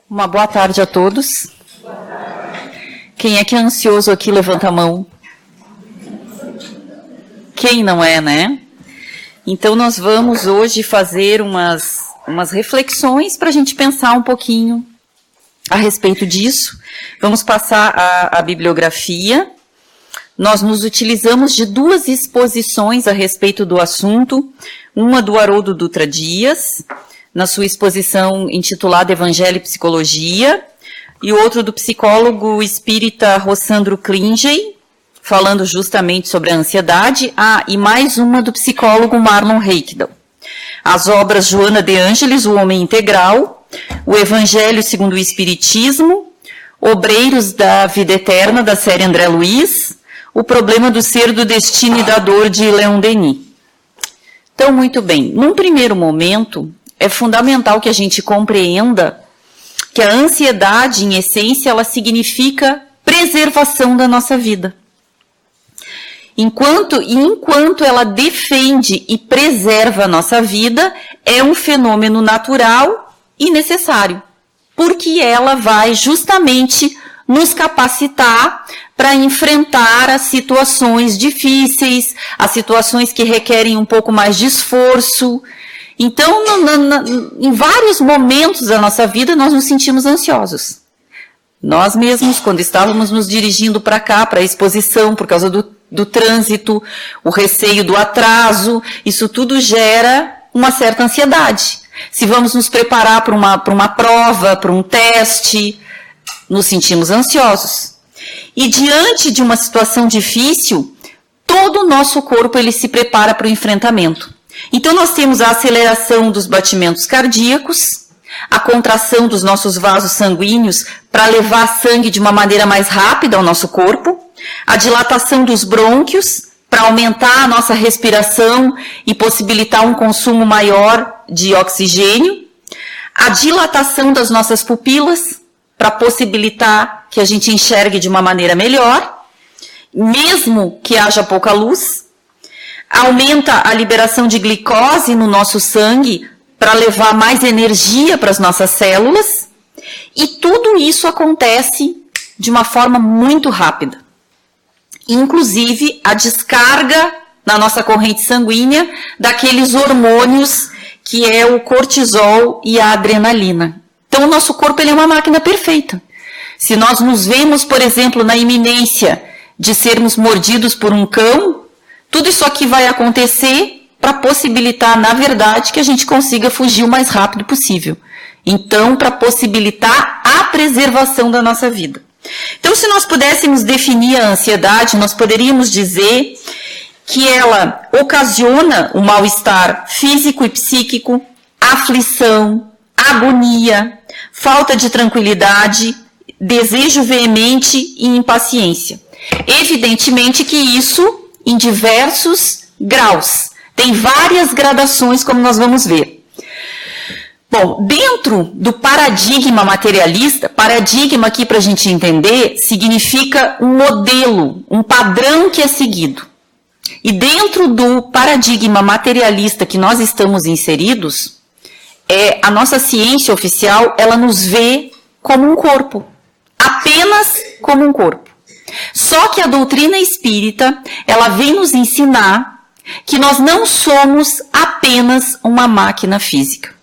Uma boa tarde a todos. Quem é que é ansioso aqui, levanta a mão. Quem não é, né? Então nós vamos hoje fazer umas reflexões para a gente pensar um pouquinho a respeito disso. Vamos passar a bibliografia. Nós nos utilizamos de duas exposições a respeito do assunto, uma do Haroldo Dutra Dias, na sua exposição intitulada Evangelho e Psicologia, e outro do psicólogo espírita Rossandro Klingey, falando justamente sobre a ansiedade, e mais uma do psicólogo Marlon Reikdal. As obras Joana de Ângeles, O Homem Integral, O Evangelho segundo o Espiritismo, Obreiros da Vida Eterna, da série André Luiz, O Problema do Ser, do Destino e da Dor, de Leon Denis. Então, muito bem, num primeiro momento, é fundamental que a gente compreenda que a ansiedade, em essência, ela significa preservação da nossa vida. Enquanto ela defende e preserva a nossa vida, é um fenômeno natural e necessário, porque ela vai justamente nos capacitar para enfrentar as situações difíceis, as situações que requerem um pouco mais de esforço. Então, em vários momentos da nossa vida, nós nos sentimos ansiosos. Nós mesmos, quando estávamos nos dirigindo para cá, para a exposição, por causa do trânsito, o receio do atraso, isso tudo gera uma certa ansiedade. Se vamos nos preparar para uma prova, para um teste, nos sentimos ansiosos. E diante de uma situação difícil, todo o nosso corpo ele se prepara para o enfrentamento. Então nós temos a aceleração dos batimentos cardíacos, a contração dos nossos vasos sanguíneos para levar sangue de uma maneira mais rápida ao nosso corpo, a dilatação dos brônquios para aumentar a nossa respiração e possibilitar um consumo maior de oxigênio, a dilatação das nossas pupilas para possibilitar que a gente enxergue de uma maneira melhor, mesmo que haja pouca luz, aumenta a liberação de glicose no nosso sangue para levar mais energia para as nossas células, e tudo isso acontece de uma forma muito rápida. Inclusive a descarga na nossa corrente sanguínea daqueles hormônios que é o cortisol e a adrenalina. Então o nosso corpo ele é uma máquina perfeita. Se nós nos vemos, por exemplo, na iminência de sermos mordidos por um cão, tudo isso aqui vai acontecer para possibilitar, na verdade, que a gente consiga fugir o mais rápido possível. Então, para possibilitar a preservação da nossa vida. Então, se nós pudéssemos definir a ansiedade, nós poderíamos dizer que ela ocasiona o mal-estar físico e psíquico, aflição, agonia, falta de tranquilidade, desejo veemente e impaciência. Evidentemente que isso em diversos graus. Tem várias gradações, como nós vamos ver. Bom, dentro do paradigma materialista, paradigma aqui para a gente entender, significa um modelo, um padrão que é seguido. E dentro do paradigma materialista que nós estamos inseridos, a nossa ciência oficial, ela nos vê como um corpo. Apenas como um corpo. Só que a doutrina espírita, ela vem nos ensinar que nós não somos apenas uma máquina física.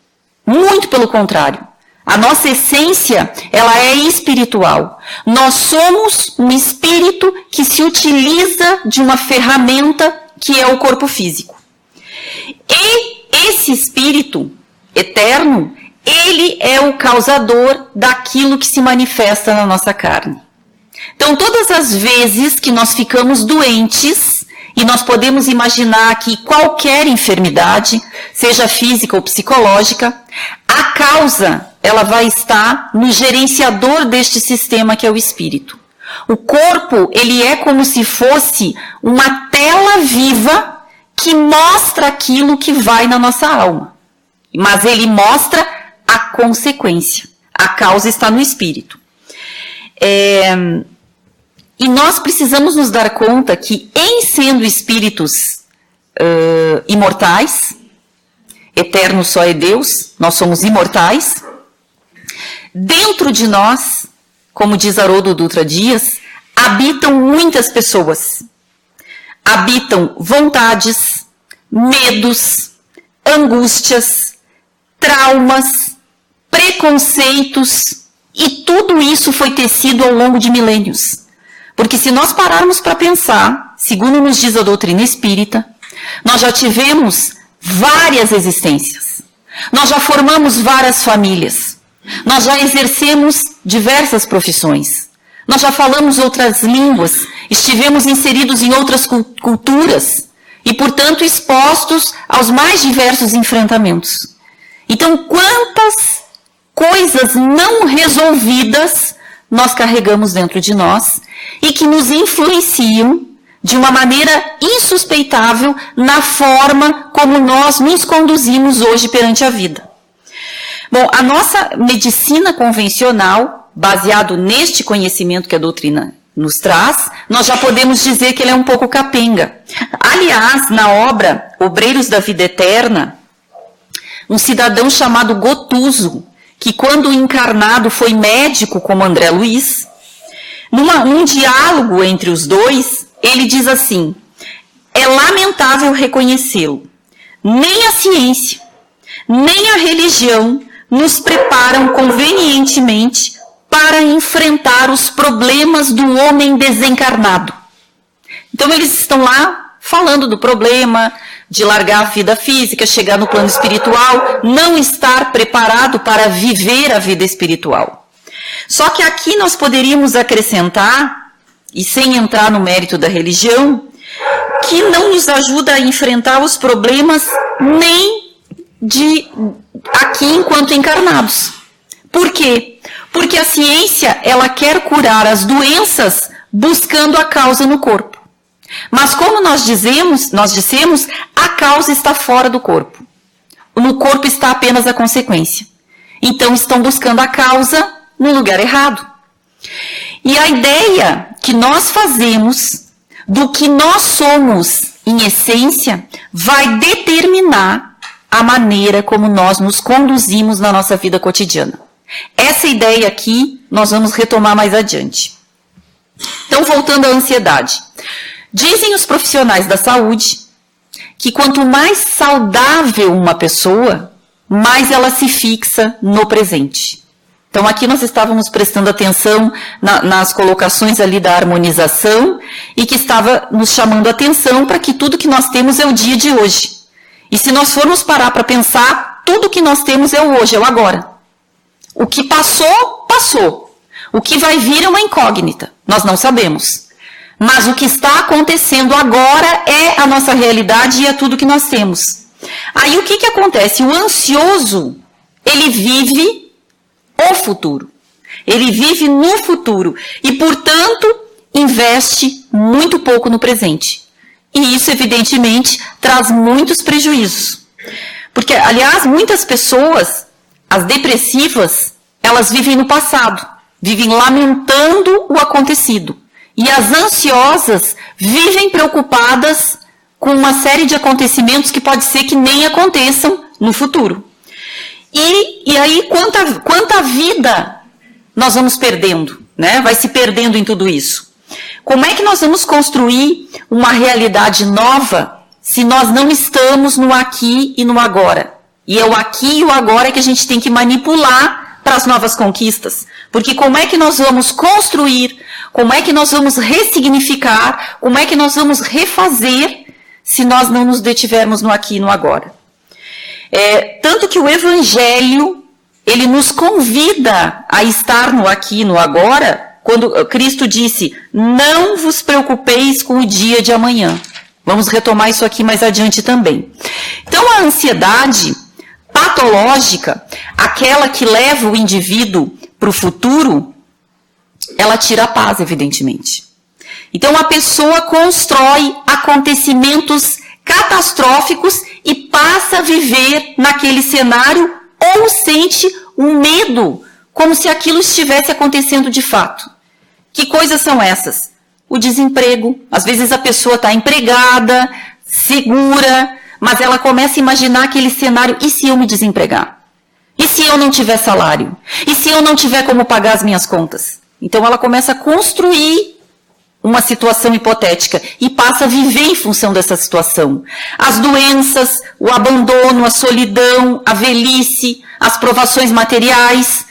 Muito pelo contrário. A nossa essência, ela é espiritual. Nós somos um espírito que se utiliza de uma ferramenta que é o corpo físico. E esse espírito eterno, ele é o causador daquilo que se manifesta na nossa carne. Então, todas as vezes que nós ficamos doentes, e nós podemos imaginar que qualquer enfermidade, seja física ou psicológica, a causa, ela vai estar no gerenciador deste sistema que é o espírito. O corpo, ele é como se fosse uma tela viva que mostra aquilo que vai na nossa alma. Mas ele mostra a consequência. A causa está no espírito. E nós precisamos nos dar conta que, em sendo espíritos imortais, eterno só é Deus, nós somos imortais, Dentro de nós, como diz Haroldo Dutra Dias, habitam muitas pessoas. Habitam vontades, medos, angústias, traumas, preconceitos, e tudo isso foi tecido ao longo de milênios. Porque se nós pararmos para pensar, segundo nos diz a doutrina espírita, nós já tivemos várias existências. Nós já formamos várias famílias. Nós já exercemos diversas profissões. Nós já falamos outras línguas, estivemos inseridos em outras culturas e, portanto, expostos aos mais diversos enfrentamentos. Então, quantas coisas não resolvidas nós carregamos dentro de nós e que nos influenciam de uma maneira insuspeitável na forma como nós nos conduzimos hoje perante a vida. Bom, a nossa medicina convencional, baseado neste conhecimento que a doutrina nos traz, nós já podemos dizer que ele é um pouco capenga. Aliás, na obra Obreiros da Vida Eterna, um cidadão chamado Gotuso, que quando encarnado foi médico como André Luiz, num diálogo entre os dois, ele diz assim: é lamentável reconhecê-lo. Nem a ciência, nem a religião nos preparam convenientemente para enfrentar os problemas do homem desencarnado. Então eles estão lá falando do problema de largar a vida física, chegar no plano espiritual, não estar preparado para viver a vida espiritual. Só que aqui nós poderíamos acrescentar, e sem entrar no mérito da religião, que não nos ajuda a enfrentar os problemas nem de aqui enquanto encarnados. Por quê? Porque a ciência, ela quer curar as doenças buscando a causa no corpo. Mas como nós dissemos, a causa está fora do corpo. No corpo está apenas a consequência. Então estão buscando a causa no lugar errado. E a ideia que nós fazemos do que nós somos em essência vai determinar a maneira como nós nos conduzimos na nossa vida cotidiana. Essa ideia aqui nós vamos retomar mais adiante. Então, voltando à ansiedade. Dizem os profissionais da saúde que quanto mais saudável uma pessoa, mais ela se fixa no presente. Então, aqui nós estávamos prestando atenção nas colocações ali da harmonização e que estava nos chamando a atenção para que tudo que nós temos é o dia de hoje. E se nós formos parar para pensar, tudo que nós temos é o hoje, é o agora. O que passou, passou. O que vai vir é uma incógnita, nós não sabemos. Mas o que está acontecendo agora é a nossa realidade e é tudo que nós temos. Aí o que acontece? O ansioso, ele vive o futuro. Ele vive no futuro e, portanto, investe muito pouco no presente. E isso, evidentemente, traz muitos prejuízos. Porque, aliás, muitas pessoas, as depressivas, elas vivem no passado, vivem lamentando o acontecido. E as ansiosas vivem preocupadas com uma série de acontecimentos que pode ser que nem aconteçam no futuro. E aí, quanta vida nós vamos perdendo, né? Vai se perdendo em tudo isso. Como é que nós vamos construir uma realidade nova se nós não estamos no aqui e no agora? E é o aqui e o agora que a gente tem que manipular para as novas conquistas. Porque como é que nós vamos construir, como é que nós vamos ressignificar, como é que nós vamos refazer se nós não nos detivermos no aqui e no agora? Tanto que o Evangelho, ele nos convida a estar no aqui e no agora, quando Cristo disse, não vos preocupeis com o dia de amanhã. Vamos retomar isso aqui mais adiante também. Então, a ansiedade patológica, aquela que leva o indivíduo para o futuro, ela tira a paz, evidentemente. Então, a pessoa constrói acontecimentos catastróficos e passa a viver naquele cenário ou sente um medo, como se aquilo estivesse acontecendo de fato. Que coisas são essas? O desemprego. Às vezes a pessoa está empregada, segura, mas ela começa a imaginar aquele cenário, e se eu me desempregar? E se eu não tiver salário? E se eu não tiver como pagar as minhas contas? Então ela começa a construir uma situação hipotética e passa a viver em função dessa situação. As doenças, o abandono, a solidão, a velhice, as provações materiais,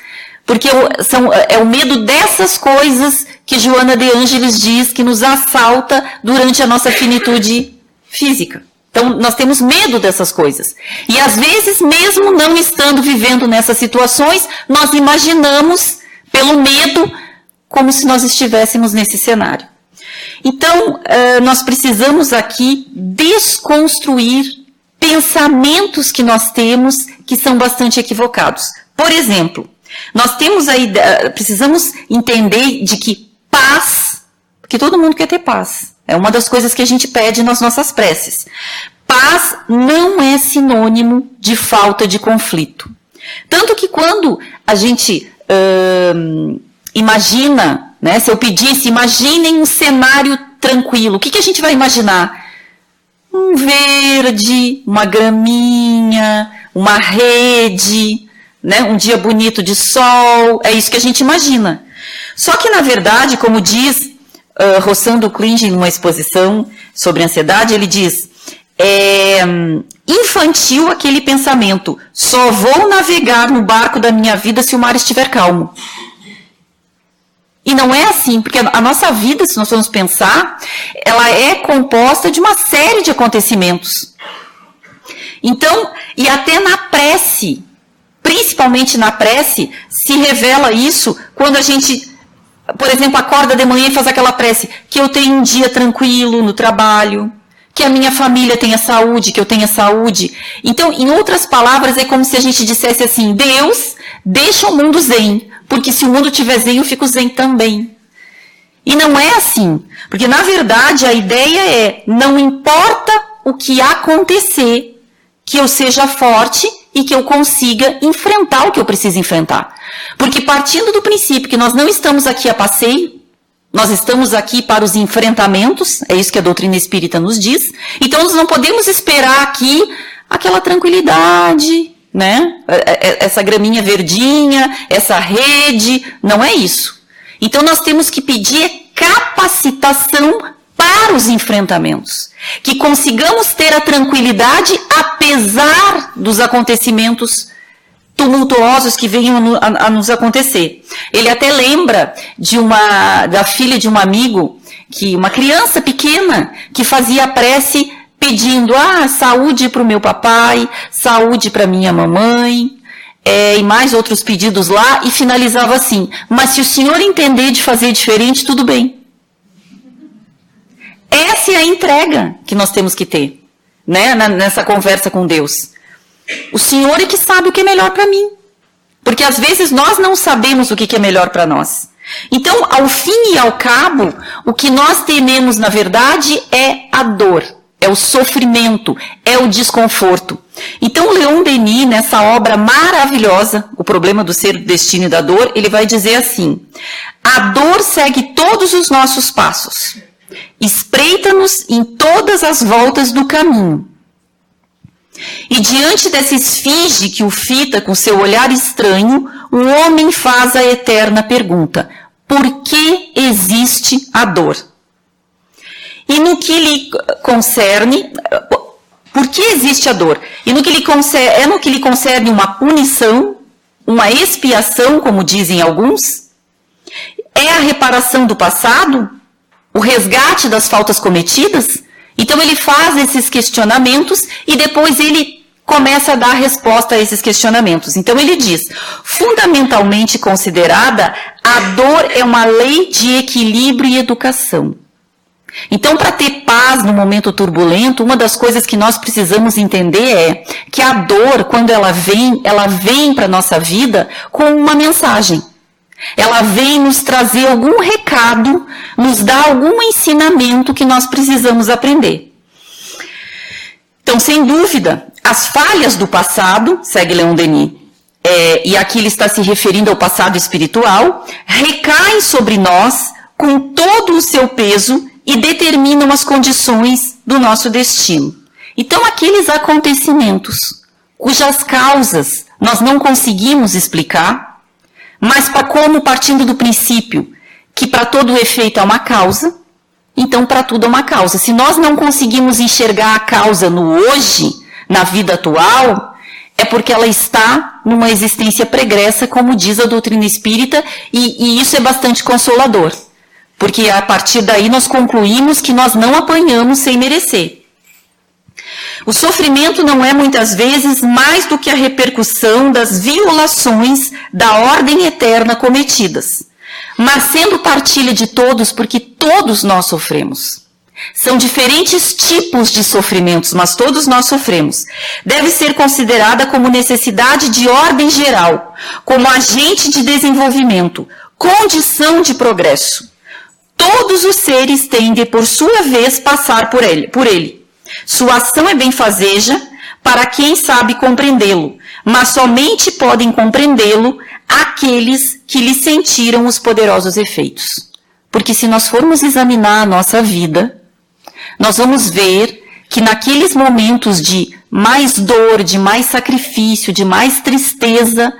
porque é o medo dessas coisas que Joana de Ângeles diz que nos assalta durante a nossa finitude física. Então, nós temos medo dessas coisas. E às vezes, mesmo não estando vivendo nessas situações, nós imaginamos, pelo medo, como se nós estivéssemos nesse cenário. Então, nós precisamos aqui desconstruir pensamentos que nós temos que são bastante equivocados. Por exemplo, nós temos aí, precisamos entender de que paz, porque todo mundo quer ter paz. É uma das coisas que a gente pede nas nossas preces. Paz não é sinônimo de falta de conflito. Tanto que quando a gente imagina, né, se eu pedisse, imaginem um cenário tranquilo, o que a gente vai imaginar? Um verde, uma graminha, uma rede, né, um dia bonito de sol, é isso que a gente imagina. Só que, na verdade, como diz Rossando Klingen, numa exposição sobre ansiedade, ele diz, infantil aquele pensamento, só vou navegar no barco da minha vida se o mar estiver calmo. E não é assim, porque a nossa vida, se nós formos pensar, ela é composta de uma série de acontecimentos. Então, e até na prece, principalmente na prece, se revela isso quando a gente, por exemplo, acorda de manhã e faz aquela prece, que eu tenha um dia tranquilo no trabalho, que a minha família tenha saúde, que eu tenha saúde. Então, em outras palavras, é como se a gente dissesse assim, Deus, deixa o mundo zen, porque se o mundo tiver zen, eu fico zen também. E não é assim, porque na verdade a ideia é, não importa o que acontecer, que eu seja forte e que eu consiga enfrentar o que eu preciso enfrentar. Porque partindo do princípio que nós não estamos aqui a passeio, nós estamos aqui para os enfrentamentos, é isso que a doutrina espírita nos diz, então nós não podemos esperar aqui aquela tranquilidade, né? Essa graminha verdinha, essa rede, não é isso. Então nós temos que pedir capacitação para os enfrentamentos, que consigamos ter a tranquilidade apesar dos acontecimentos tumultuosos que venham a nos acontecer. Ele até lembra da filha de um amigo, uma criança pequena, que fazia a prece pedindo saúde para o meu papai, saúde para minha mamãe, e mais outros pedidos lá, e finalizava assim, mas se o senhor entender de fazer diferente, tudo bem. Essa é a entrega que nós temos que ter, né, nessa conversa com Deus. O Senhor é que sabe o que é melhor para mim. Porque às vezes nós não sabemos o que é melhor para nós. Então, ao fim e ao cabo, o que nós tememos, na verdade, é a dor, é o sofrimento, é o desconforto. Então, Leon Denis, nessa obra maravilhosa, O Problema do Ser, do Destino e da Dor, ele vai dizer assim, a dor segue todos os nossos passos, espreita-nos em todas as voltas do caminho. E diante dessa esfinge que o fita com seu olhar estranho, o homem faz a eterna pergunta, por que existe a dor? E no que lhe concerne, por que existe a dor? E no que lhe concerne uma punição, uma expiação, como dizem alguns? É a reparação do passado? O resgate das faltas cometidas? Então ele faz esses questionamentos e depois ele começa a dar resposta a esses questionamentos. Então ele diz, fundamentalmente considerada, a dor é uma lei de equilíbrio e educação. Então, para ter paz no momento turbulento, uma das coisas que nós precisamos entender é que a dor, quando ela vem para a nossa vida com uma mensagem. Ela vem nos trazer algum recado, nos dar algum ensinamento que nós precisamos aprender. Então, sem dúvida, as falhas do passado, segue Leon Denis, e aqui ele está se referindo ao passado espiritual, recaem sobre nós com todo o seu peso e determinam as condições do nosso destino. Então, aqueles acontecimentos cujas causas nós não conseguimos explicar, mas como partindo do princípio que para todo efeito há uma causa, então para tudo há uma causa. Se nós não conseguimos enxergar a causa no hoje, na vida atual, é porque ela está numa existência pregressa, como diz a doutrina espírita, e isso é bastante consolador, porque a partir daí nós concluímos que nós não apanhamos sem merecer. O sofrimento não é muitas vezes mais do que a repercussão das violações da ordem eterna cometidas, mas sendo partilha de todos, porque todos nós sofremos. São diferentes tipos de sofrimentos, mas todos nós sofremos. Deve ser considerada como necessidade de ordem geral, como agente de desenvolvimento, condição de progresso. Todos os seres têm de, por sua vez, passar por ele. Sua ação é benfazeja para quem sabe compreendê-lo, mas somente podem compreendê-lo aqueles que lhe sentiram os poderosos efeitos. Porque se nós formos examinar a nossa vida, nós vamos ver que naqueles momentos de mais dor, de mais sacrifício, de mais tristeza,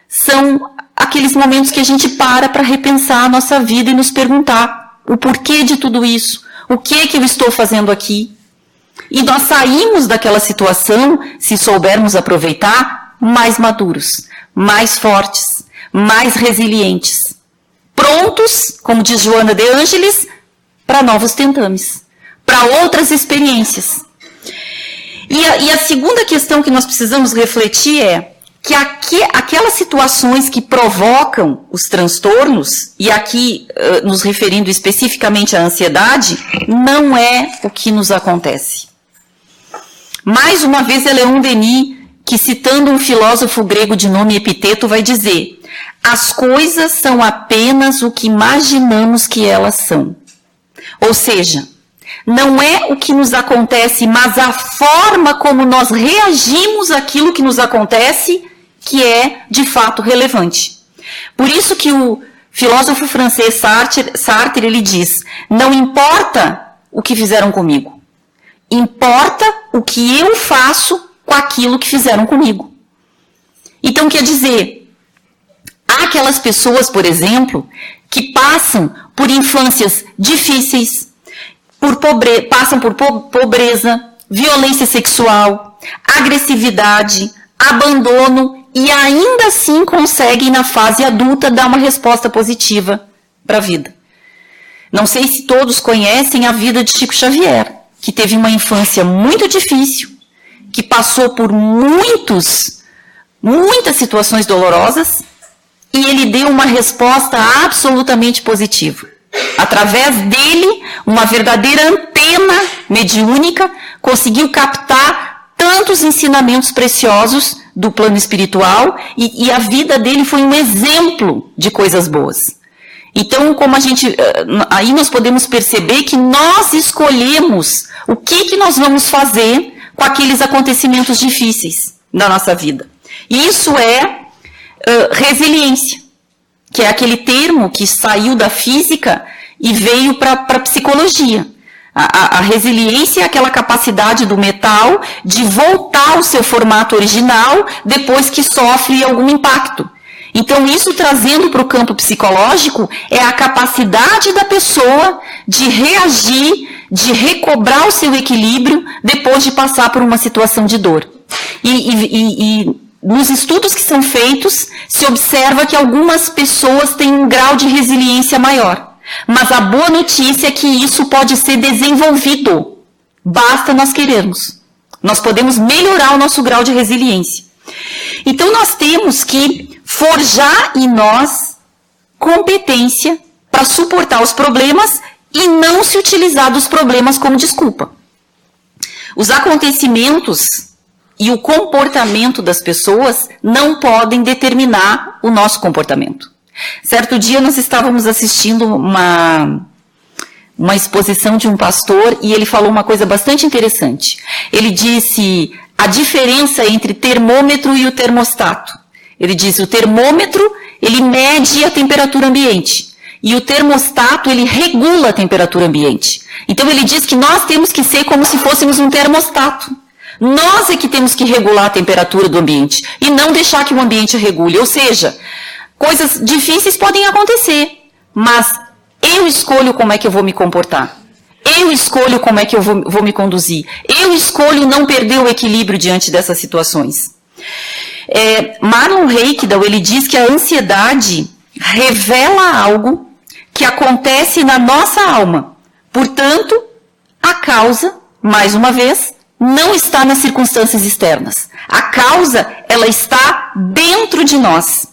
são aqueles momentos que a gente para repensar a nossa vida e nos perguntar o porquê de tudo isso, o que eu estou fazendo aqui. E nós saímos daquela situação, se soubermos aproveitar, mais maduros, mais fortes, mais resilientes, prontos, como diz Joana de Ângeles, para novos tentames, para outras experiências. E a segunda questão que nós precisamos refletir é que aquelas situações que provocam os transtornos, e aqui nos referindo especificamente à ansiedade, não é o que nos acontece. Mais uma vez, Leon Denis, que citando um filósofo grego de nome Epiteto, vai dizer: as coisas são apenas o que imaginamos que elas são. Ou seja, não é o que nos acontece, mas a forma como nós reagimos àquilo que nos acontece que é, de fato, relevante. Por isso que o filósofo francês Sartre ele diz: não importa o que fizeram comigo, importa o que eu faço com aquilo que fizeram comigo. Então, quer dizer, há aquelas pessoas, por exemplo, que passam por infâncias difíceis, passam por pobreza, violência sexual, agressividade, abandono, e ainda assim conseguem, na fase adulta, dar uma resposta positiva para a vida. Não sei se todos conhecem a vida de Chico Xavier, que teve uma infância muito difícil, que passou por muitas situações dolorosas, e ele deu uma resposta absolutamente positiva. Através dele, uma verdadeira antena mediúnica conseguiu captar tantos ensinamentos preciosos do plano espiritual, e a vida dele foi um exemplo de coisas boas. Então, aí nós podemos perceber que nós escolhemos o que nós vamos fazer com aqueles acontecimentos difíceis da nossa vida. E isso é resiliência, que é aquele termo que saiu da física e veio para a psicologia. A resiliência é aquela capacidade do metal de voltar ao seu formato original depois que sofre algum impacto. Então, isso trazendo para o campo psicológico é a capacidade da pessoa de reagir, de recobrar o seu equilíbrio depois de passar por uma situação de dor. E nos estudos que são feitos, se observa que algumas pessoas têm um grau de resiliência maior. Mas a boa notícia é que isso pode ser desenvolvido. Basta nós querermos. Nós podemos melhorar o nosso grau de resiliência. Então, nós temos que forjar em nós competência para suportar os problemas e não se utilizar dos problemas como desculpa. Os acontecimentos e o comportamento das pessoas não podem determinar o nosso comportamento. Certo dia nós estávamos assistindo uma exposição de um pastor e ele falou uma coisa bastante interessante. Ele disse a diferença entre termômetro e o termostato. Ele disse o termômetro, ele mede a temperatura ambiente e o termostato, ele regula a temperatura ambiente. Então ele diz que nós temos que ser como se fôssemos um termostato. Nós é que temos que regular a temperatura do ambiente e não deixar que o ambiente regule. Ou seja, coisas difíceis podem acontecer, mas eu escolho como é que eu vou me comportar. Eu escolho como é que eu vou me conduzir. Eu escolho não perder o equilíbrio diante dessas situações. Marlon Reikdal, ele diz que a ansiedade revela algo que acontece na nossa alma. Portanto, a causa, mais uma vez, não está nas circunstâncias externas. A causa, ela está dentro de nós.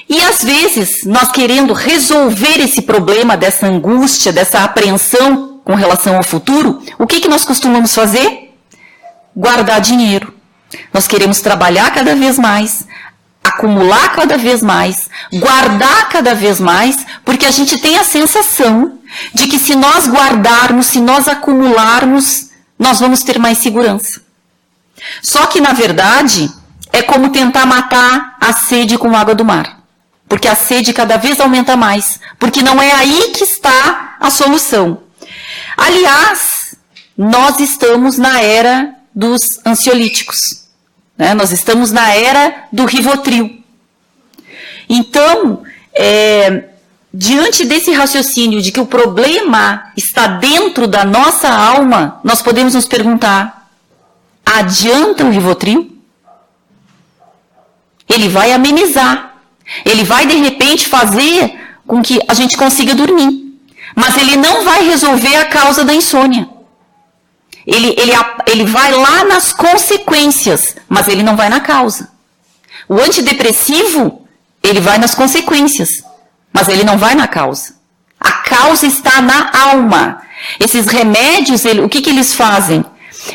E às vezes, nós querendo resolver esse problema dessa angústia, dessa apreensão com relação ao futuro, o que nós costumamos fazer? Guardar dinheiro. Nós queremos trabalhar cada vez mais, acumular cada vez mais, guardar cada vez mais, porque a gente tem a sensação de que se nós guardarmos, se nós acumularmos, nós vamos ter mais segurança. Só que, na verdade, é como tentar matar a sede com água do mar. Porque a sede cada vez aumenta mais. Porque não é aí que está a solução. Aliás, nós estamos na era dos ansiolíticos. Né? Nós estamos na era do Rivotril. Então, diante desse raciocínio de que o problema está dentro da nossa alma, nós podemos nos perguntar, adianta o Rivotril? Ele vai amenizar. Ele vai, de repente, fazer com que a gente consiga dormir. Mas ele não vai resolver a causa da insônia. Ele vai lá nas consequências, mas ele não vai na causa. O antidepressivo, ele vai nas consequências, mas ele não vai na causa. A causa está na alma. Esses remédios, o que eles fazem?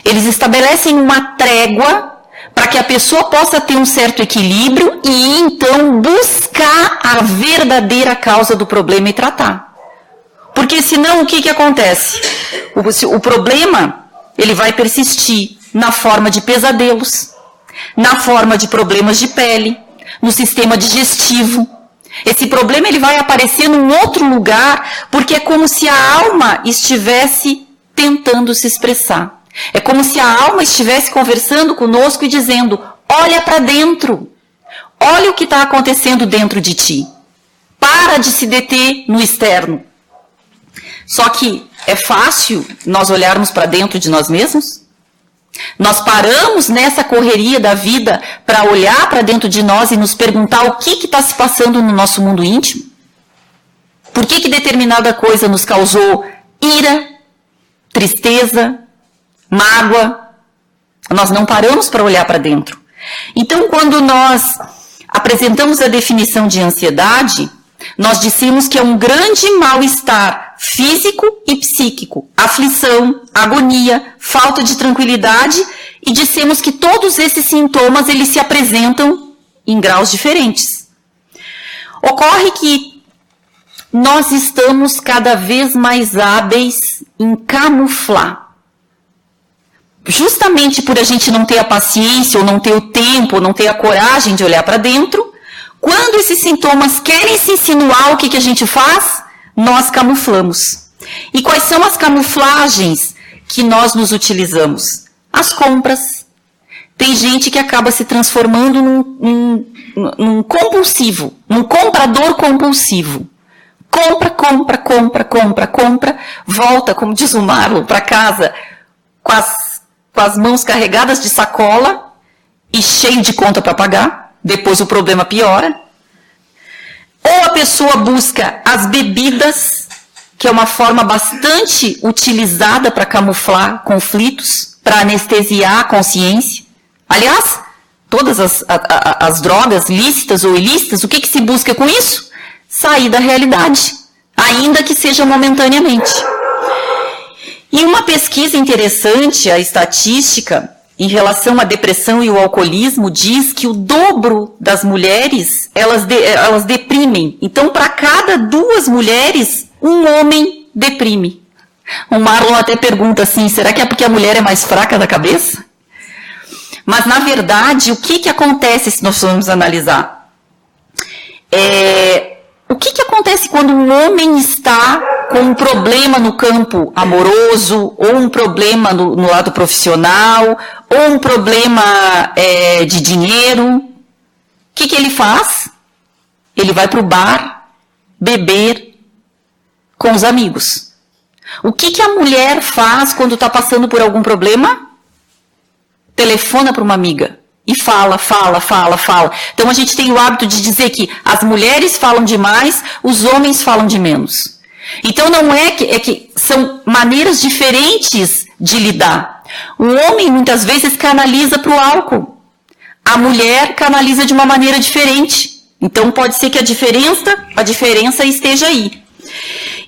Eles estabelecem uma trégua para que a pessoa possa ter um certo equilíbrio e então buscar a verdadeira causa do problema e tratar. Porque senão o que acontece? O problema, ele vai persistir na forma de pesadelos, na forma de problemas de pele, no sistema digestivo. Esse problema ele vai aparecer num outro lugar, porque é como se a alma estivesse tentando se expressar. É como se a alma estivesse conversando conosco e dizendo, olha para dentro, olha o que está acontecendo dentro de ti. Para de se deter no externo. Só que é fácil nós olharmos para dentro de nós mesmos? Nós paramos nessa correria da vida para olhar para dentro de nós e nos perguntar o que está se passando no nosso mundo íntimo? Por que determinada coisa nos causou ira, tristeza, mágoa? Nós não paramos para olhar para dentro. Então, quando nós apresentamos a definição de ansiedade, nós dissemos que é um grande mal-estar físico e psíquico, aflição, agonia, falta de tranquilidade, e dissemos que todos esses sintomas eles se apresentam em graus diferentes. Ocorre que nós estamos cada vez mais hábeis em camuflar. Justamente por a gente não ter a paciência, ou não ter o tempo, ou não ter a coragem de olhar para dentro, quando esses sintomas querem se insinuar, o que a gente faz? Nós camuflamos. E quais são as camuflagens que nós nos utilizamos? As compras. Tem gente que acaba se transformando num compulsivo, num comprador compulsivo. Compra, compra, compra, compra, compra, volta, como diz o Marlon, para casa com as mãos carregadas de sacola e cheio de conta para pagar. Depois o problema piora. Ou a pessoa busca as bebidas, que é uma forma bastante utilizada para camuflar conflitos, para anestesiar a consciência. Aliás, todas as drogas lícitas ou ilícitas, o que se busca com isso? Sair da realidade, ainda que seja momentaneamente. E uma pesquisa interessante, a estatística, em relação à depressão e o alcoolismo, diz que o dobro das mulheres, elas deprimem. Então, para cada 2 mulheres, um homem deprime. O Marlon até pergunta assim, será que é porque a mulher é mais fraca da cabeça? Mas, na verdade, o que acontece se nós formos analisar? O que acontece quando um homem está com um problema no campo amoroso, ou um problema no lado profissional, ou um problema de dinheiro, o que ele faz? Ele vai para o bar beber com os amigos. O que a mulher faz quando está passando por algum problema? Telefona para uma amiga e fala. Então a gente tem o hábito de dizer que as mulheres falam demais, os homens falam de menos. Então não é que são maneiras diferentes de lidar. O homem muitas vezes canaliza para o álcool. A mulher canaliza de uma maneira diferente. Então pode ser que a diferença esteja aí.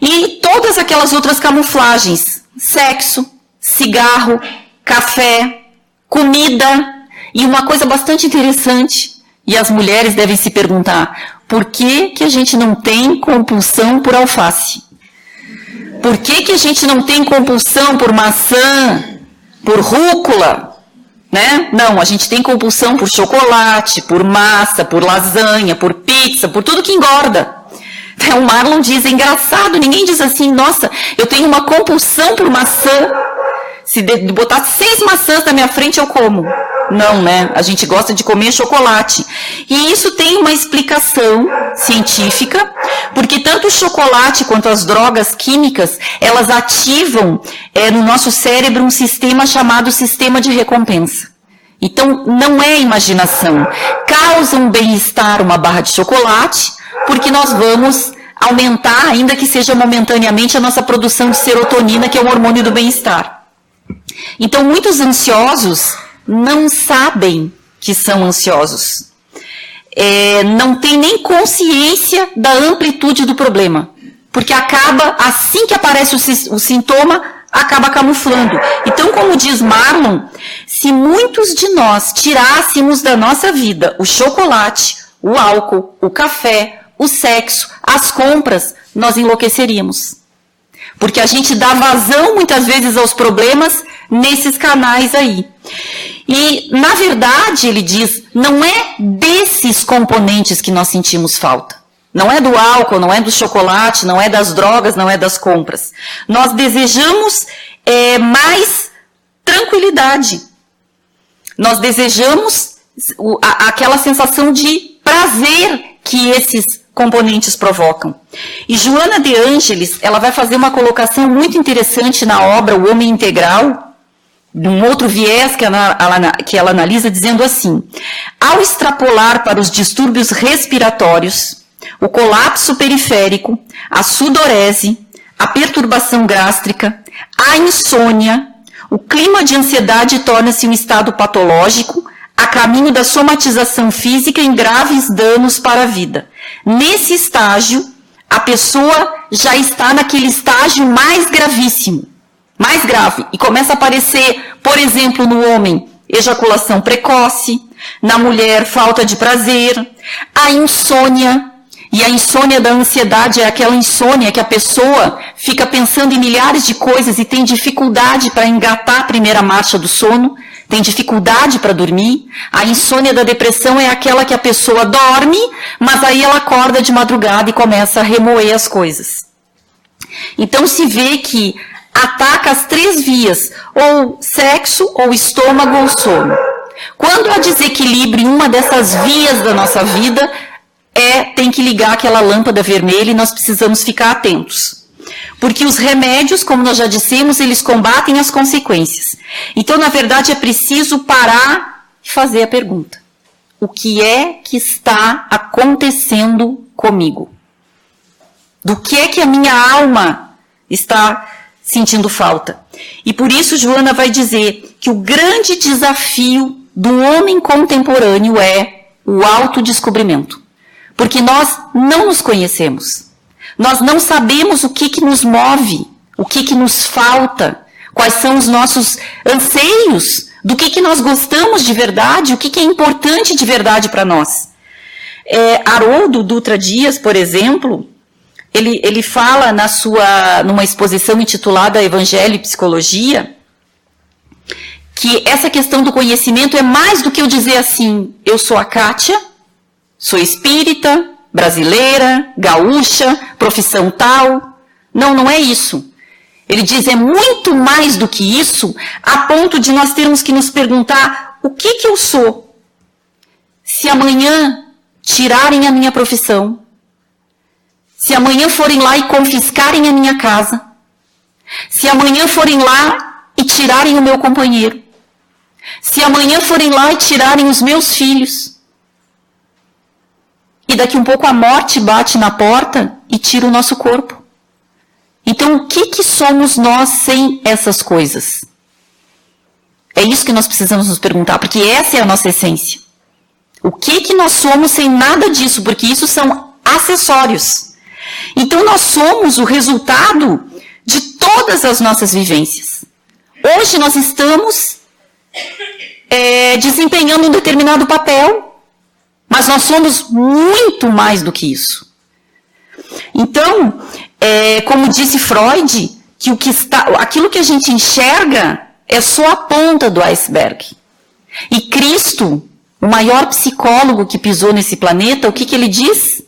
E todas aquelas outras camuflagens, sexo, cigarro, café, comida, e uma coisa bastante interessante, e as mulheres devem se perguntar, por que a gente não tem compulsão por alface? Por que a gente não tem compulsão por maçã, por rúcula? Né? Não, a gente tem compulsão por chocolate, por massa, por lasanha, por pizza, por tudo que engorda. O Marlon diz, é engraçado, ninguém diz assim, nossa, eu tenho uma compulsão por maçã, se botar 6 maçãs na minha frente eu como. Não, né? A gente gosta de comer chocolate. E isso tem uma explicação científica, porque tanto o chocolate quanto as drogas químicas, elas ativam no nosso cérebro um sistema chamado sistema de recompensa. Então, não é imaginação. Causa um bem-estar uma barra de chocolate, porque nós vamos aumentar, ainda que seja momentaneamente, a nossa produção de serotonina, que é o hormônio do bem-estar. Então, muitos ansiosos não sabem que são ansiosos. Não tem nem consciência da amplitude do problema. Porque acaba, assim que aparece o sintoma, acaba camuflando. Então, como diz Marlon, se muitos de nós tirássemos da nossa vida o chocolate, o álcool, o café, o sexo, as compras, nós enlouqueceríamos. Porque a gente dá vazão, muitas vezes, aos problemas nesses canais aí. E, na verdade, ele diz, não é desses componentes que nós sentimos falta. Não é do álcool, não é do chocolate, não é das drogas, não é das compras. Nós desejamos mais tranquilidade. Nós desejamos aquela sensação de prazer que esses componentes provocam. E Joana de Ângeles, ela vai fazer uma colocação muito interessante na obra O Homem Integral, num outro viés que ela analisa, dizendo assim, ao extrapolar para os distúrbios respiratórios, o colapso periférico, a sudorese, a perturbação gástrica, a insônia, o clima de ansiedade torna-se um estado patológico a caminho da somatização física em graves danos para a vida. Nesse estágio, a pessoa já está naquele estágio mais gravíssimo, mais grave, e começa a aparecer, por exemplo, no homem, ejaculação precoce, na mulher, falta de prazer, a insônia. E a insônia da ansiedade é aquela insônia que a pessoa fica pensando em milhares de coisas e tem dificuldade para engatar a primeira marcha do sono, tem dificuldade para dormir. A insônia da depressão é aquela que a pessoa dorme, mas aí ela acorda de madrugada e começa a remoer as coisas. Então se vê que ataca as 3 vias, ou sexo, ou estômago, ou sono. Quando há desequilíbrio em uma dessas vias da nossa vida, tem que ligar aquela lâmpada vermelha e nós precisamos ficar atentos. Porque os remédios, como nós já dissemos, eles combatem as consequências. Então, na verdade, é preciso parar e fazer a pergunta. O que é que está acontecendo comigo? Do que é que a minha alma está sentindo falta? E por isso, Joana vai dizer que o grande desafio do homem contemporâneo é o autodescobrimento. Porque nós não nos conhecemos. Nós não sabemos o que nos move, o que nos falta, quais são os nossos anseios, do que nós gostamos de verdade, o que é importante de verdade para nós. Haroldo Dutra Dias, por exemplo, ele fala numa exposição intitulada Evangelho e Psicologia, que essa questão do conhecimento é mais do que eu dizer assim, eu sou a Kátia, sou espírita, brasileira, gaúcha, profissão tal. Não, não é isso. Ele diz, é muito mais do que isso, a ponto de nós termos que nos perguntar, o que eu sou? Se amanhã tirarem a minha profissão, se amanhã forem lá e confiscarem a minha casa, se amanhã forem lá e tirarem o meu companheiro, se amanhã forem lá e tirarem os meus filhos, e daqui um pouco a morte bate na porta e tira o nosso corpo. Então, o que somos nós sem essas coisas? É isso que nós precisamos nos perguntar, porque essa é a nossa essência. O que nós somos sem nada disso? Porque isso são acessórios. Então, nós somos o resultado de todas as nossas vivências. Hoje nós estamos desempenhando um determinado papel, mas nós somos muito mais do que isso. Então, como disse Freud, que aquilo que a gente enxerga é só a ponta do iceberg. E Cristo, o maior psicólogo que pisou nesse planeta, o que ele diz?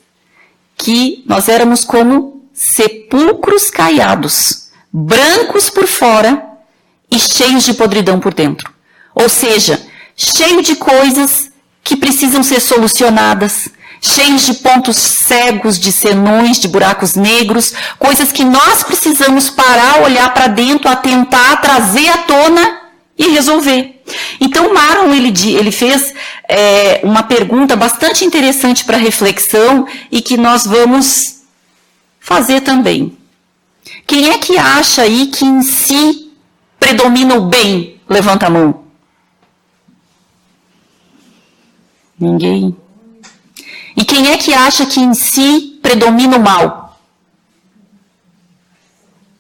Que nós éramos como sepulcros caiados, brancos por fora e cheios de podridão por dentro. Ou seja, cheio de coisas que precisam ser solucionadas, cheios de pontos cegos, de senões, de buracos negros, coisas que nós precisamos parar, olhar para dentro, atentar, trazer à tona e resolver. Então, Marlon, ele fez uma pergunta bastante interessante para reflexão e que nós vamos fazer também. Quem é que acha aí que em si predomina o bem? Levanta a mão. Ninguém. E quem é que acha que em si predomina o mal?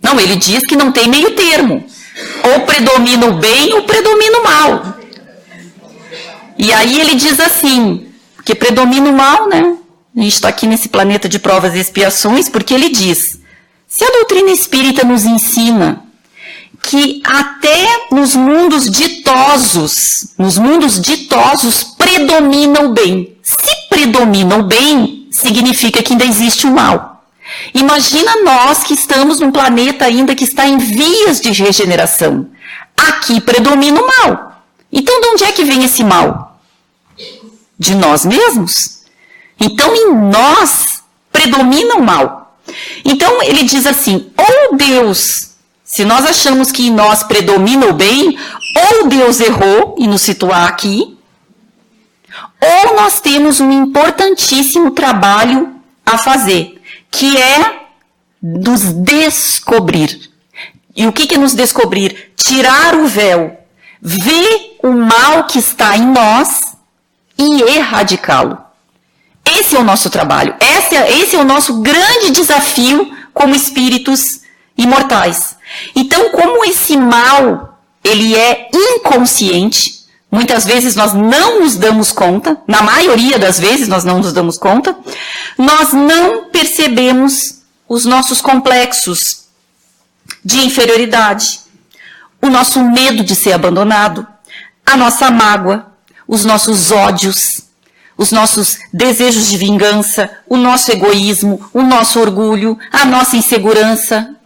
Não, ele diz que não tem meio termo. Ou predomina o bem ou predomina o mal. E aí ele diz assim, porque predomina o mal, né? A gente está aqui nesse planeta de provas e expiações, porque ele diz, se a doutrina espírita nos ensina que até nos mundos ditosos predomina o bem. Se predomina o bem, significa que ainda existe o mal. Imagina nós que estamos num planeta ainda que está em vias de regeneração. Aqui predomina o mal. Então, de onde é que vem esse mal? De nós mesmos. Então, em nós predomina o mal. Então, ele diz assim, ou Deus, se nós achamos que em nós predomina o bem, ou Deus errou em nos situar aqui, ou nós temos um importantíssimo trabalho a fazer, que é nos descobrir. E o que é nos descobrir? Tirar o véu, ver o mal que está em nós e erradicá-lo. Esse é o nosso trabalho, esse é o nosso grande desafio como espíritos imortais. Então, como esse mal, ele é inconsciente, muitas vezes nós não nos damos conta, na maioria das vezes nós não nos damos conta, nós não percebemos os nossos complexos de inferioridade, o nosso medo de ser abandonado, a nossa mágoa, os nossos ódios, os nossos desejos de vingança, o nosso egoísmo, o nosso orgulho, a nossa insegurança.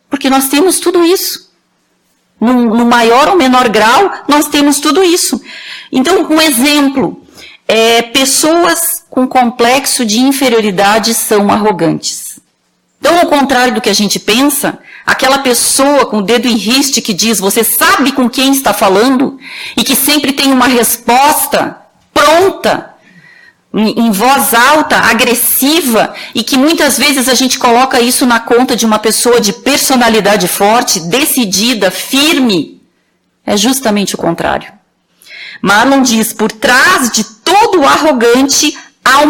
Porque nós temos tudo isso. No maior ou menor grau, nós temos tudo isso. Então, um exemplo, pessoas com complexo de inferioridade são arrogantes. Então, ao contrário do que a gente pensa, aquela pessoa com o dedo em riste que diz, você sabe com quem está falando, e que sempre tem uma resposta pronta, em voz alta, agressiva, e que muitas vezes a gente coloca isso na conta de uma pessoa de personalidade forte, decidida, firme, é justamente o contrário. Marlon diz, por trás de todo arrogante há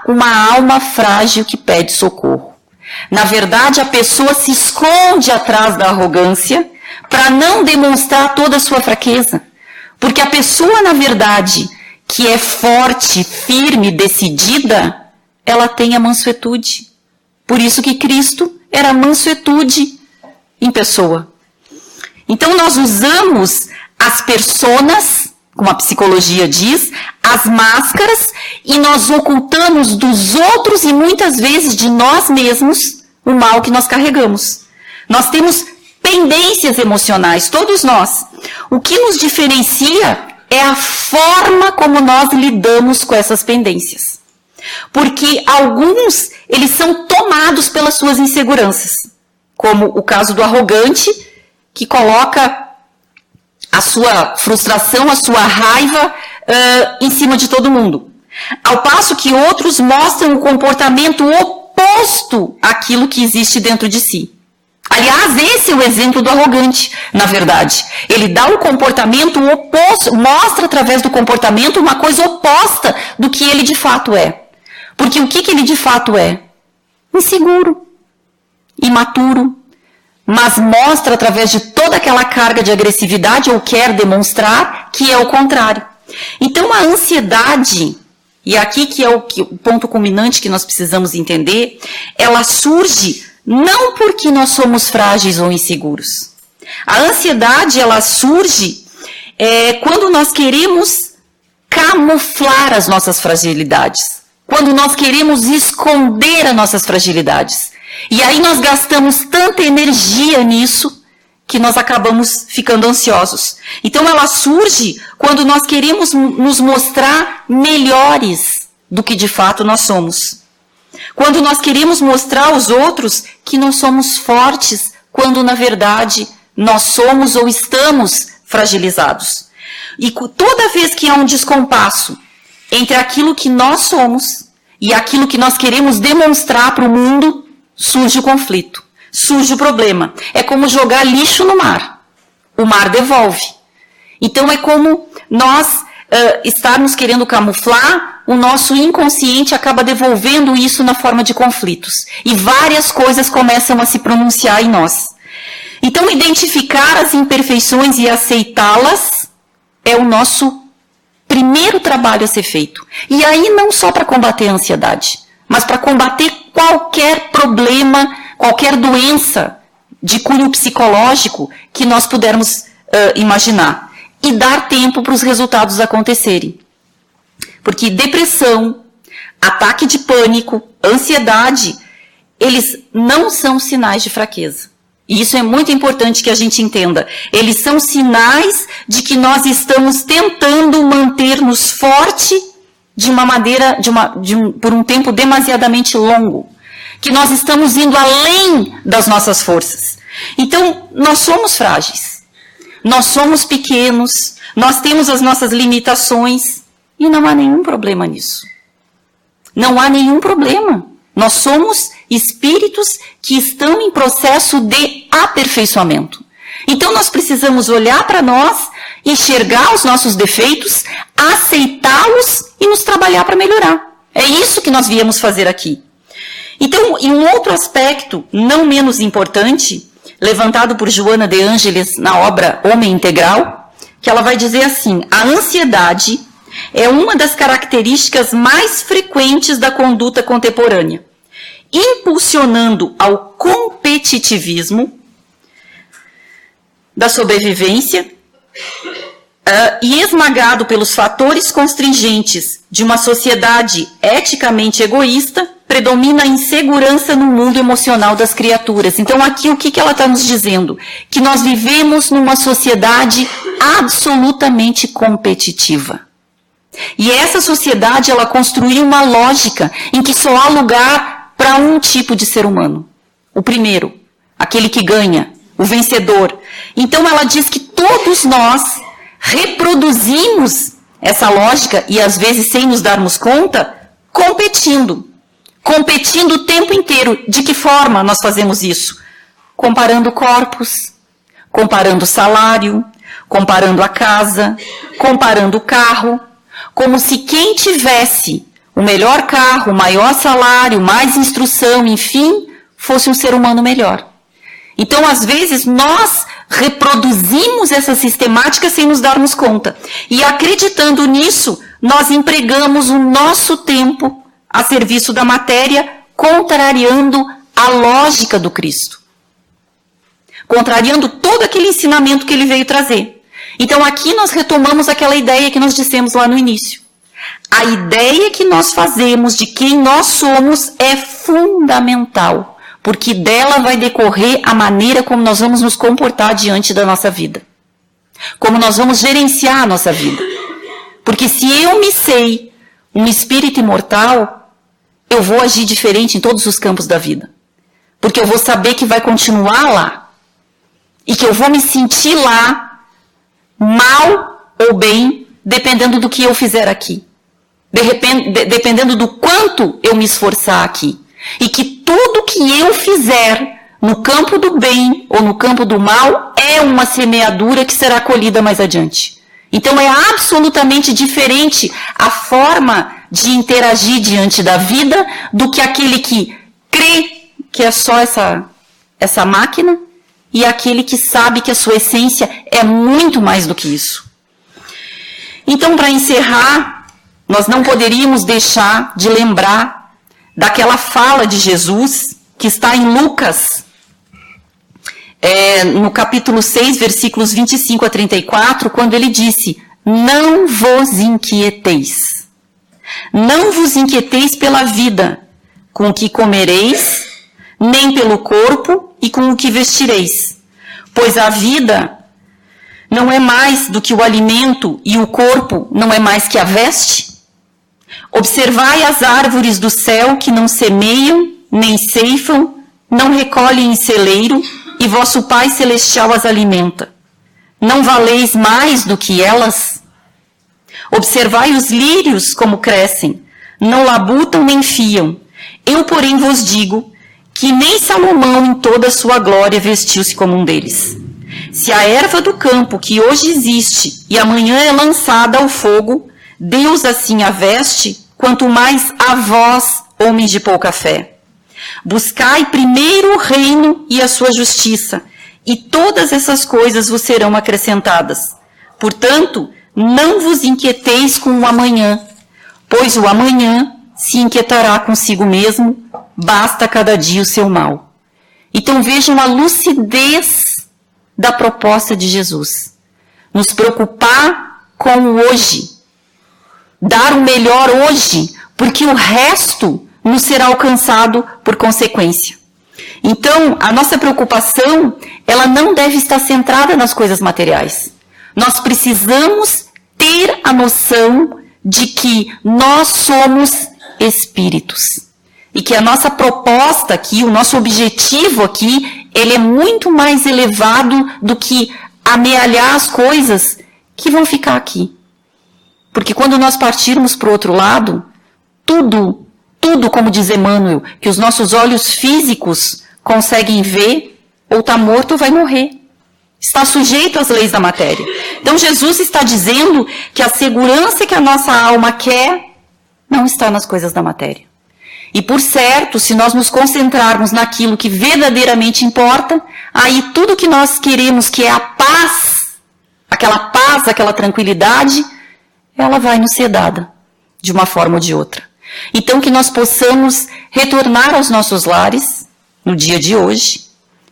uma alma frágil que pede socorro. Na verdade, a pessoa se esconde atrás da arrogância para não demonstrar toda a sua fraqueza. Porque a pessoa, na verdade, que é forte, firme, decidida, ela tem a mansuetude. Por isso que Cristo era mansuetude em pessoa. Então nós usamos as personas, como a psicologia diz, as máscaras, e nós ocultamos dos outros e muitas vezes de nós mesmos o mal que nós carregamos. Nós temos pendências emocionais, todos nós. O que nos diferencia é a forma como nós lidamos com essas pendências. Porque alguns, eles são tomados pelas suas inseguranças. Como o caso do arrogante, que coloca a sua frustração, a sua raiva em cima de todo mundo. Ao passo que outros mostram um comportamento oposto àquilo que existe dentro de si. Aliás, esse é o exemplo do arrogante, na verdade. Ele dá um comportamento oposto, mostra através do comportamento uma coisa oposta do que ele de fato é. Porque o que ele de fato é? Inseguro, imaturo, mas mostra através de toda aquela carga de agressividade ou quer demonstrar que é o contrário. Então a ansiedade, e aqui que é o ponto culminante que nós precisamos entender, ela surge não porque nós somos frágeis ou inseguros. A ansiedade, ela surge quando nós queremos camuflar as nossas fragilidades. Quando nós queremos esconder as nossas fragilidades. E aí nós gastamos tanta energia nisso que nós acabamos ficando ansiosos. Então ela surge quando nós queremos nos mostrar melhores do que de fato nós somos. Quando nós queremos mostrar aos outros que nós somos fortes, quando na verdade nós somos ou estamos fragilizados. E toda vez que há um descompasso entre aquilo que nós somos e aquilo que nós queremos demonstrar para o mundo, surge o conflito, surge o problema. É como jogar lixo no mar. O mar devolve. Então é como nós estarmos querendo camuflar, o nosso inconsciente acaba devolvendo isso na forma de conflitos. E várias coisas começam a se pronunciar em nós. Então identificar as imperfeições e aceitá-las é o nosso primeiro trabalho a ser feito. E aí não só para combater a ansiedade, mas para combater qualquer problema, qualquer doença de cunho psicológico que nós pudermos imaginar. E dar tempo para os resultados acontecerem. Porque depressão, ataque de pânico, ansiedade, eles não são sinais de fraqueza. E isso é muito importante que a gente entenda. Eles são sinais de que nós estamos tentando manter-nos forte de uma maneira, por um tempo demasiadamente longo. Que nós estamos indo além das nossas forças. Então, nós somos frágeis. Nós somos pequenos. Nós temos as nossas limitações. E não há nenhum problema nisso. Não há nenhum problema. Nós somos espíritos que estão em processo de aperfeiçoamento. Então nós precisamos olhar para nós, enxergar os nossos defeitos, aceitá-los e nos trabalhar para melhorar. É isso que nós viemos fazer aqui. Então, em um outro aspecto, não menos importante, levantado por Joana de Ângeles na obra Homem Integral, que ela vai dizer assim: a ansiedade é uma das características mais frequentes da conduta contemporânea, impulsionando ao competitivismo da sobrevivência e esmagado pelos fatores constringentes de uma sociedade eticamente egoísta, predomina a insegurança no mundo emocional das criaturas. Então aqui o que ela está nos dizendo? Que nós vivemos numa sociedade absolutamente competitiva. E essa sociedade, ela construiu uma lógica em que só há lugar para um tipo de ser humano. O primeiro, aquele que ganha, o vencedor. Então ela diz que todos nós reproduzimos essa lógica, e às vezes sem nos darmos conta, competindo. Competindo o tempo inteiro. De que forma nós fazemos isso? Comparando corpos, comparando salário, comparando a casa, comparando o carro, como se quem tivesse o melhor carro, o maior salário, mais instrução, enfim, fosse um ser humano melhor. Então, às vezes, nós reproduzimos essa sistemática sem nos darmos conta. E acreditando nisso, nós empregamos o nosso tempo a serviço da matéria, contrariando a lógica do Cristo. Contrariando todo aquele ensinamento que ele veio trazer. Então aqui nós retomamos aquela ideia que nós dissemos lá no início. A ideia que nós fazemos de quem nós somos é fundamental. porque dela vai decorrer a maneira como nós vamos nos comportar diante da nossa vida, como nós vamos gerenciar a nossa vida. Porque se eu me sei um espírito imortal, eu vou agir diferente em todos os campos da vida. Porque eu vou saber que vai continuar lá. E que eu vou me sentir lá, mal ou bem, dependendo do que eu fizer aqui. Dependendo do quanto eu me esforçar aqui. E que tudo que eu fizer no campo do bem ou no campo do mal é uma semeadura que será colhida mais adiante. Então é absolutamente diferente a forma de interagir diante da vida do que aquele que crê que é só essa máquina e aquele que sabe que a sua essência é muito mais do que isso. Então, para encerrar, nós não poderíamos deixar de lembrar daquela fala de Jesus que está em Lucas, no capítulo 6, versículos 25 a 34, quando ele disse: não vos inquieteis. Não vos inquieteis pela vida, com o que comereis, nem pelo corpo e com o que vestireis. Pois a vida não é mais do que o alimento e o corpo não é mais que a veste? Observai as árvores do céu que não semeiam, nem ceifam, não recolhem em celeiro, e vosso Pai Celestial as alimenta. Não valeis mais do que elas? Observai os lírios como crescem, não labutam nem fiam. Eu, porém, vos digo que nem Salomão em toda a sua glória vestiu-se como um deles. Se a erva do campo que hoje existe e amanhã é lançada ao fogo, Deus assim a veste, quanto mais a vós, homens de pouca fé. Buscai primeiro o reino e a sua justiça, e todas essas coisas vos serão acrescentadas. Portanto, não vos inquieteis com o amanhã, pois o amanhã se inquietará consigo mesmo, basta cada dia o seu mal. Então vejam a lucidez da proposta de Jesus. Nos preocupar com o hoje, dar o melhor hoje, porque o resto nos será alcançado por consequência. Então, a nossa preocupação, ela não deve estar centrada nas coisas materiais. Nós precisamos ter a noção de que nós somos espíritos. E que a nossa proposta aqui, o nosso objetivo aqui, ele é muito mais elevado do que amealhar as coisas que vão ficar aqui. Porque quando nós partirmos para o outro lado, tudo, como diz Emmanuel, que os nossos olhos físicos conseguem ver, ou está morto ou vai morrer. Está sujeito às leis da matéria. Então Jesus está dizendo que a segurança que a nossa alma quer não está nas coisas da matéria. E por certo, se nós nos concentrarmos naquilo que verdadeiramente importa, aí tudo que nós queremos, que é a paz, aquela tranquilidade, ela vai nos ser dada, de uma forma ou de outra. Então que nós possamos retornar aos nossos lares, no dia de hoje,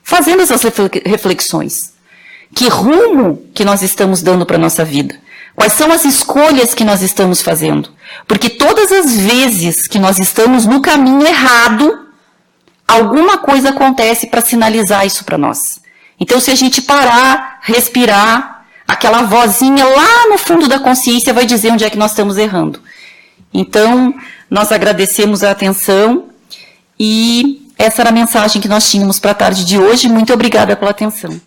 fazendo essas reflexões. Que rumo que nós estamos dando para a nossa vida? Quais são as escolhas que nós estamos fazendo? Porque todas as vezes que nós estamos no caminho errado, alguma coisa acontece para sinalizar isso para nós. Então, se a gente parar, respirar, aquela vozinha lá no fundo da consciência vai dizer onde é que nós estamos errando. Então, nós agradecemos a atenção e essa era a mensagem que nós tínhamos para a tarde de hoje. Muito obrigada pela atenção.